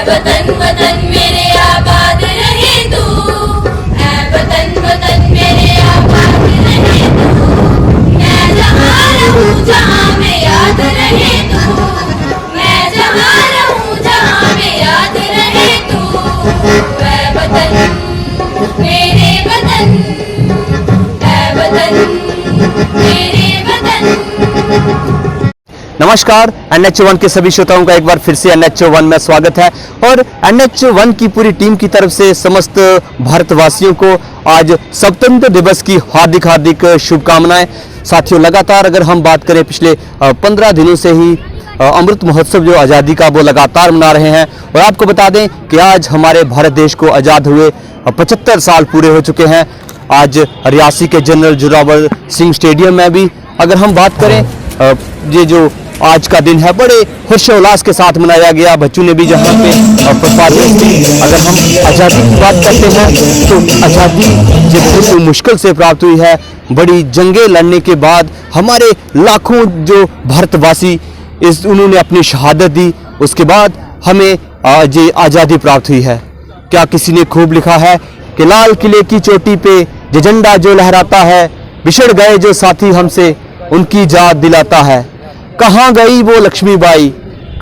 वतन वतन मेरे आबाद रहे तू, ऐ वतन वतन मेरे आबाद रहे तू, मैं जहाँ रहूँ जहाँ में याद रहे तू, मैं जहाँ रहूँ जहाँ में याद रहे तू, ऐ वतन मेरे वतन, ऐ वतन मेरे वतन। नमस्कार, NH1 के सभी श्रोताओं का एक बार फिर से NH1 में स्वागत है और NH1 की पूरी टीम की तरफ से समस्त भारतवासियों को आज स्वतंत्र दिवस की हार्दिक हार्दिक शुभकामनाएं। साथियों, लगातार अगर हम बात करें पिछले 15 दिनों से ही अमृत महोत्सव जो आज़ादी का वो लगातार मना रहे हैं और आपको बता दें कि आज हमारे भारत देश को आज़ाद हुए 75 साल पूरे हो चुके हैं। आज रियासी के जनरल जोरावर सिंह स्टेडियम में भी अगर हम बात करें ये जो आज का दिन है बड़े हर्षोल्लास के साथ मनाया गया। बच्चों ने भी जहाँ पे परफॉर्मेंस दी। अगर हम आज़ादी की बात करते हैं तो आज़ादी जो बहुत मुश्किल से प्राप्त हुई है, बड़ी जंगें लड़ने के बाद हमारे लाखों जो भारतवासी उन्होंने अपनी शहादत दी, उसके बाद हमें ये आज़ादी प्राप्त हुई है। क्या किसी ने खूब लिखा है कि लाल किले की चोटी पे ये झंडा जो लहराता है, बिछड़ गए जो साथी हमसे उनकी याद दिलाता है। कहाँ गई वो लक्ष्मीबाई,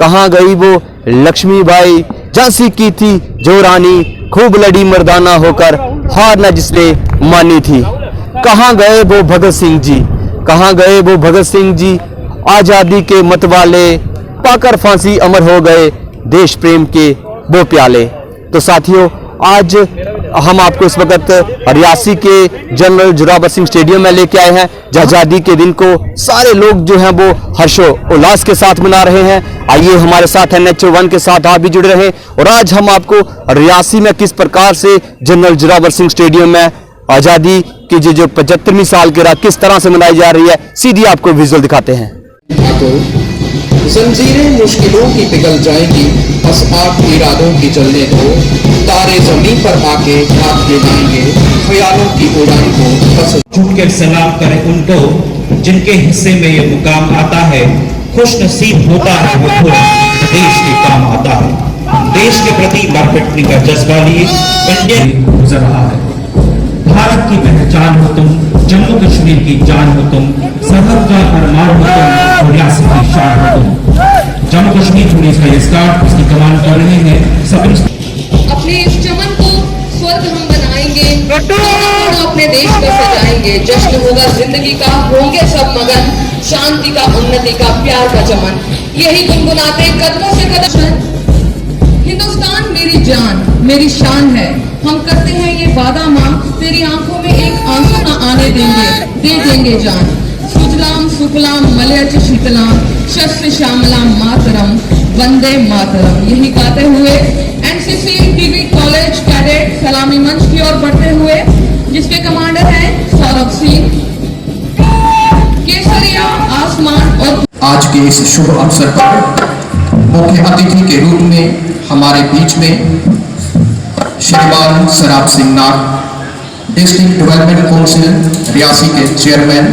कहाँ गई वो लक्ष्मीबाई, झांसी की थी जो रानी, खूब लड़ी मर्दाना होकर, हार न जिसने मानी थी। कहाँ गए वो भगत सिंह जी, कहाँ गए वो भगत सिंह जी, आज़ादी के मतवाले, पाकर फांसी अमर हो गए देश प्रेम के वो प्याले। तो साथियों, आज हम आपको इस वक्त रियासी के जनरल जोरावर सिंह स्टेडियम में लेके आए हैं, जहाँ आज़ादी के दिन को सारे लोग जो हैं वो हर्षोल्लास के साथ मना रहे हैं। आइए हमारे साथ NH1 के साथ आप भी जुड़े रहें और आज हम आपको रियासी में किस प्रकार से जनरल जोरावर सिंह स्टेडियम में आज़ादी की जो 75वीं सालगिरह किस तरह से मनाई जा रही है, सीधी आपको विजुअल दिखाते हैं। जंजीरें मुश्किलों की पिघल जाएंगी, बस आप इरादों की चलने दो, तारे जमीन पर आके हाथ हिलाएंगे, ख्यालों की उड़ान को बस झुककर सलाम करें उनको जिनके हिस्से में ये मुकाम आता है। खुश नसीब होता है वो खुद देश के काम आता है। देश के प्रति मरपिटने का जज्बा लिए इंडियन गुजर रहा है। भारत की पहचान हो तुम, जम्मू कश्मीर की जान हो तुम, सरहद का अरमान हो तुम और रियासत की शान हो तुम। जम्मू कश्मीर पुलिस का ये स्टाफ उसकी कमान कर रहे हैं। सब अपने इस चमन को स्वर्ग हम बनाएंगे, अपने देश को सजाएंगे। जश्न होगा जिंदगी का, होंगे सब मगन, शांति का, उन्नति का, प्यार का चमन। यही गुनगुनाते कदमों से कदम। हिंदुस्तान मेरी जान मेरी शान है, हम करते हैं ये वादा माँ, तेरी आंखों में एक आंसू न आने देंगे, दे देंगे जान। सुजलाम सुफलाम मलयज शीतलाम, शस्त्र श्यामलाम मातरम, वंदे मातरम। यही गाते हुए NCC डिग्री कॉलेज कैडेट सलामी मंच की ओर बढ़ते हुए, जिसके कमांडर हैं सौरभ सिंह। केसरिया आसमान और आज के इस शुभ अवसर पर मुख्य अतिथि के रूप में हमारे बीच में श्रीमान शराब सिंह नाग, डिस्ट्रिक्ट डेवलपमेंट काउंसिल रियासी के चेयरमैन,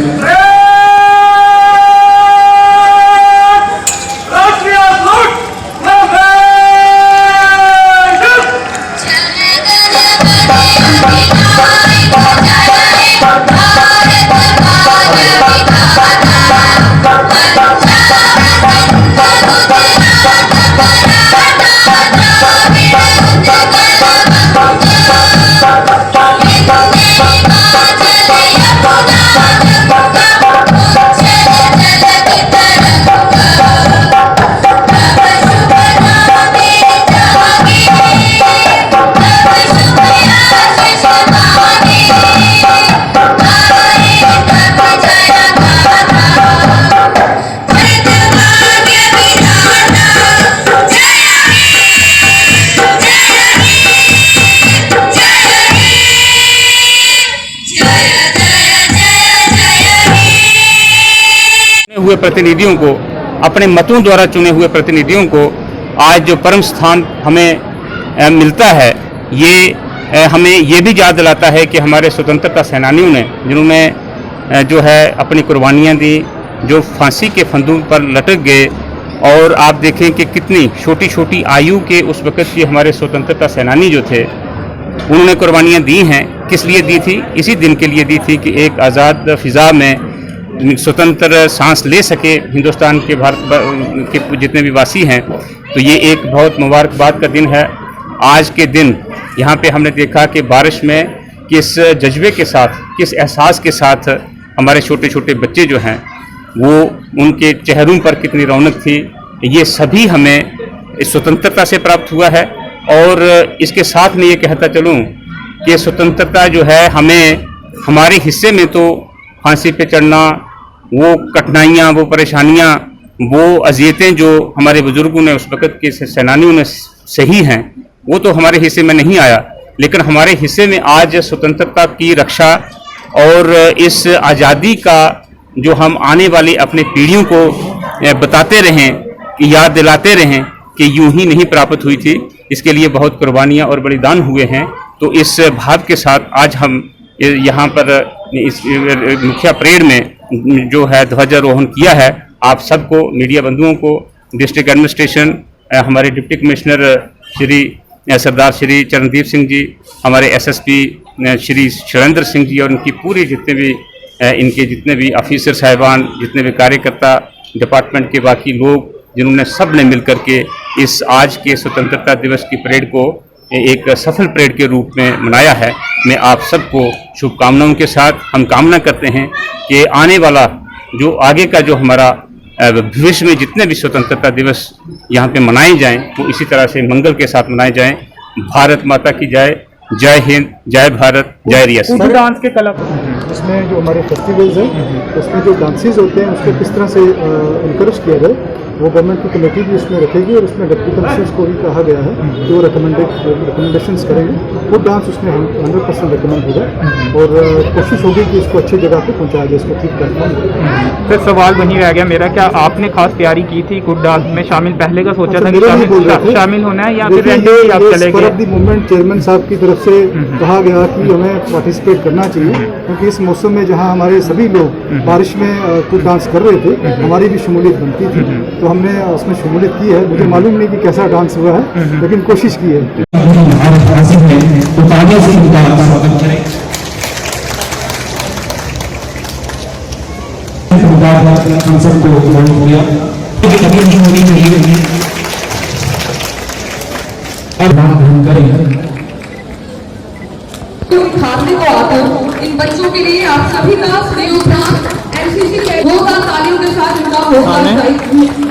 हुए प्रतिनिधियों को, अपने मतों द्वारा चुने हुए प्रतिनिधियों को आज जो परम स्थान हमें मिलता है, ये हमें ये भी याद दिलाता है कि हमारे स्वतंत्रता सेनानियों ने, जिन्होंने जो है अपनी कुर्बानियाँ दी, जो फांसी के फंदों पर लटक गए, और आप देखें कि कितनी छोटी छोटी आयु के उस वक़्त के हमारे स्वतंत्रता सेनानी जो थे उन्होंने कुर्बानियाँ दी हैं। किस लिए दी थी? इसी दिन के लिए दी थी कि एक आज़ाद फ़िज़ा में स्वतंत्र सांस ले सके हिंदुस्तान के भारत के जितने भी वासी हैं। तो ये एक बहुत मुबारकबाद का दिन है। आज के दिन यहाँ पे हमने देखा कि बारिश में किस जज्बे के साथ, किस एहसास के साथ हमारे छोटे छोटे बच्चे जो हैं वो, उनके चेहरों पर कितनी रौनक थी। ये सभी हमें इस स्वतंत्रता से प्राप्त हुआ है। और इसके साथ मैं ये कहता चलूँ कि स्वतंत्रता जो है हमें, हमारे हिस्से में तो फांसी पे चढ़ना, वो कठिनाइयाँ, वो परेशानियाँ, वो अज़ियतें जो हमारे बुज़ुर्गों ने, उस वक़्त के सेनानियों ने सही हैं, वो तो हमारे हिस्से में नहीं आया। लेकिन हमारे हिस्से में आज स्वतंत्रता की रक्षा और इस आज़ादी का जो हम आने वाली अपनी पीढ़ियों को बताते रहें, कि याद दिलाते रहें कि यूं ही नहीं प्राप्त हुई थी, इसके लिए बहुत कुर्बानियाँ और बलिदान हुए हैं। तो इस भाव के साथ आज हम यहाँ पर इस मुखिया परेड में जो है ध्वजारोहण किया है। आप सबको, मीडिया बंधुओं को, डिस्ट्रिक्ट एडमिनिस्ट्रेशन, हमारे डिप्टी कमिश्नर श्री सरदार श्री चरणदीप सिंह जी, हमारे एसएसपी श्री शैलेंद्र सिंह जी और इनकी पूरी इनके जितने भी ऑफिसर साहिबान, जितने भी कार्यकर्ता, डिपार्टमेंट के बाकी लोग, जिन्होंने सब ने मिल करके इस आज के स्वतंत्रता दिवस की परेड को एक सफल परेड के रूप में मनाया है। मैं आप सबको शुभकामनाओं के साथ हम कामना करते हैं कि आने वाला जो आगे का जो हमारा भविष्य में जितने भी स्वतंत्रता दिवस यहाँ पे मनाए जाएं वो इसी तरह से मंगल के साथ मनाए जाएं। भारत माता की जय, जय हिंद, जय भारत, जय रियासत। डांस के कला इसमें जो हमारे फेस्टिवल्स हैं उसमें जो डांसेस होते हैं उसको किस तरह से इनकरेज किया जाए, वो गवर्नमेंट की कमेटी भी उसमें रखेगी और उसमें डिप्टी कमिश्नर्स को भी कहा गया है कि वो रिकमेंडेशंस करेंगे। वो डांस उसमें 100% रिकमेंड होगा और कोशिश होगी कि इसको अच्छी जगह पे पहुंचाया जाए, इसको ठीक करना। फिर सवाल वही रह गया मेरा, क्या आपने खास तैयारी की थी कुड डांस में शामिल? पहले का सोचा था कि शामिल होना है या फिर आप चले गए? मूवमेंट चेयरमैन साहब की तरफ से कहा गया कि हमें पार्टिसिपेट करना चाहिए, क्योंकि इस मौसम में जहाँ हमारे सभी लोग बारिश में कुड डांस कर रहे थे, हमारी भी शमूलियत बनती थी, तो हमने उसमें शमूलियत की है। मुझे मालूम नहीं कि कैसा डांस हुआ है, लेकिन कोशिश की है। खाने को आकर इन बच्चों के लिए आप सभी का सहयोग एमसीसी के होगा, तालियों के साथ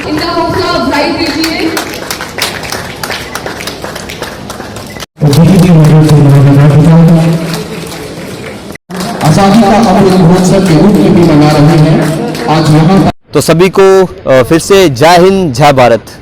इनका हौसला अफजाई कीजिए। आजादी का अमृत महोत्सव के रूप में भी मना रहे हैं आज यहाँ। तो सभी को फिर से जय हिंद, जय भारत।